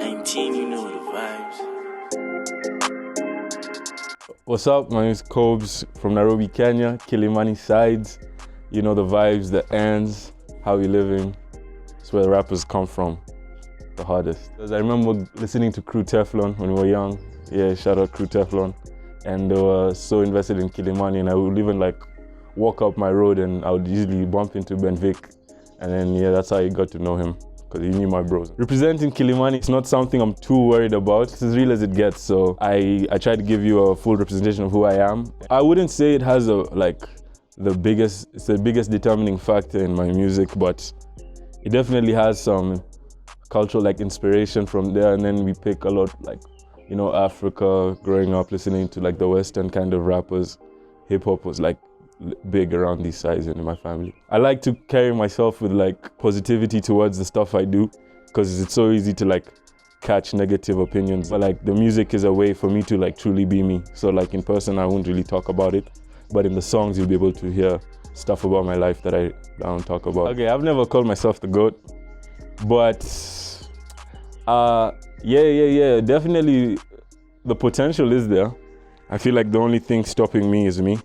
19, you know the vibes. What's up? My name is Korb from Nairobi, Kenya, Kilimani sides. You know the vibes, the ends, how we living. It's where the rappers come from, the hardest. Because I remember listening to Crew Teflon when we were young. Yeah, shout out Crew Teflon. And they were so invested in Kilimani, and I would even like walk up my road and I would usually bump into Ben Vic. And then yeah, that's how I got to know him, because he knew my bros. Representing Kilimani, it's not something I'm too worried about. It's as real as it gets, so I try to give you a full representation of who I am. I wouldn't say it has it's the biggest determining factor in my music, but it definitely has some cultural inspiration from there, and then we pick a lot Africa, growing up listening to the Western kind of rappers. Hip hop was big around these sides in my family. I like to carry myself with positivity towards the stuff I do, because it's so easy to catch negative opinions. But the music is a way for me to truly be me. So in person I won't really talk about it, but in the songs you'll be able to hear stuff about my life that I don't talk about. Okay, I've never called myself the GOAT, but yeah, definitely the potential is there. I feel like the only thing stopping me is me.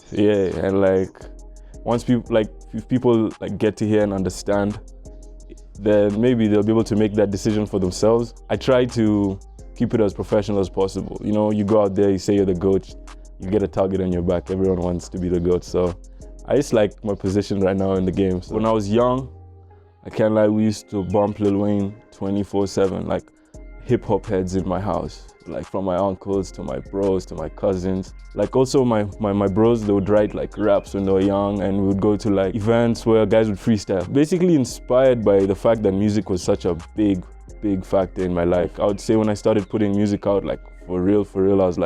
Yeah, and once people if people get to hear and understand, then maybe they'll be able to make that decision for themselves. I try to keep it as professional as possible. You know, you go out there, you say you're the GOAT, you get a target on your back. Everyone wants to be the GOAT. So I just like my position right now in the game. So when I was young, I can't lie, we used to bump Lil Wayne 24/7, hip hop heads in my house. From my uncles to my bros to my cousins. Also my bros, they would write raps when they were young, and we would go to events where guys would freestyle. Basically inspired by the fact that music was such a big factor in my life. I would say when I started putting music out for real, I was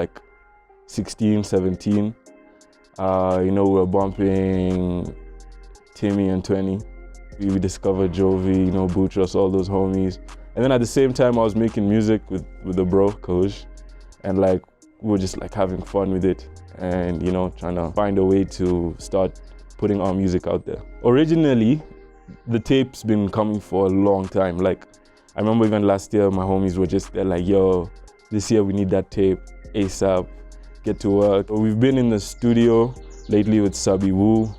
16, 17. We were bumping Timmy and 20. We discovered Jovi, Boutros, all those homies. And then at the same time, I was making music with the bro, Kosh, and we were just having fun with it, and trying to find a way to start putting our music out there. Originally, the tape's been coming for a long time. I remember even last year, my homies were just there yo, this year we need that tape ASAP, get to work. We've been in the studio lately with Sabi Wu,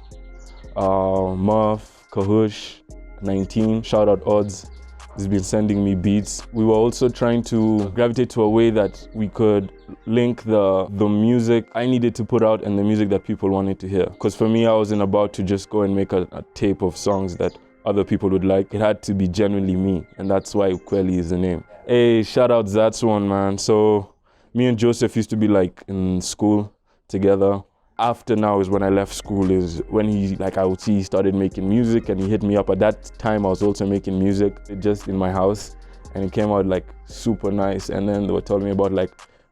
Muff, Kahush, 19, shout out Odds. He's been sending me beats. We were also trying to gravitate to a way that we could link the music I needed to put out and the music that people wanted to hear. Because for me, I wasn't about to just go and make a tape of songs that other people would like. It had to be genuinely me, and that's why UKWELI is the name. Hey, shout out That's One, man. So me and Joseph used to be in school together. After now is when I left school, is when I would see he started making music, and he hit me up. At that time I was also making music just in my house, and it came out super nice. And then they were telling me about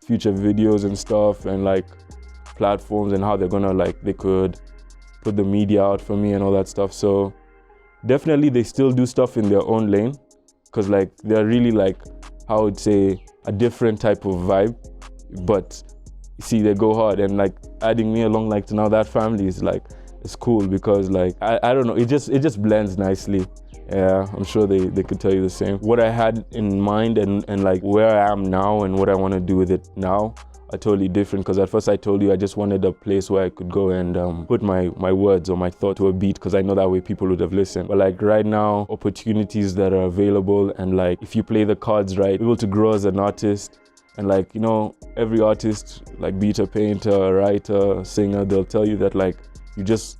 future videos and stuff, and platforms, and how they're gonna they could put the media out for me and all that stuff. So definitely they still do stuff in their own lane, because they're really how I would say a different type of vibe, but see, they go hard, and adding me along to now that family is it's cool, because I don't know, it just blends nicely. Yeah, I'm sure they could tell you the same. What I had in mind and where I am now and what I want to do with it now are totally different, because at first I told you I just wanted a place where I could go and put my words or my thought to a beat, because I know that way people would have listened. But right now, opportunities that are available, and if you play the cards right, able to grow as an artist. And every artist, beat a painter, writer, singer, they'll tell you that you just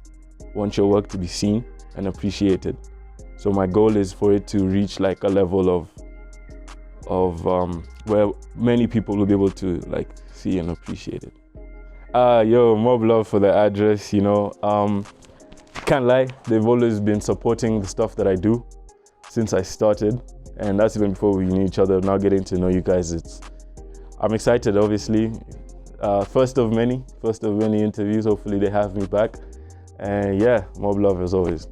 want your work to be seen and appreciated. So my goal is for it to reach a level of where many people will be able to see and appreciate it. Yo, mob love for the address, can't lie, they've always been supporting the stuff that I do since I started, and that's even before we knew each other. Now getting to know you guys, I'm excited, obviously. First of many interviews. Hopefully they have me back. And yeah, mob love as always.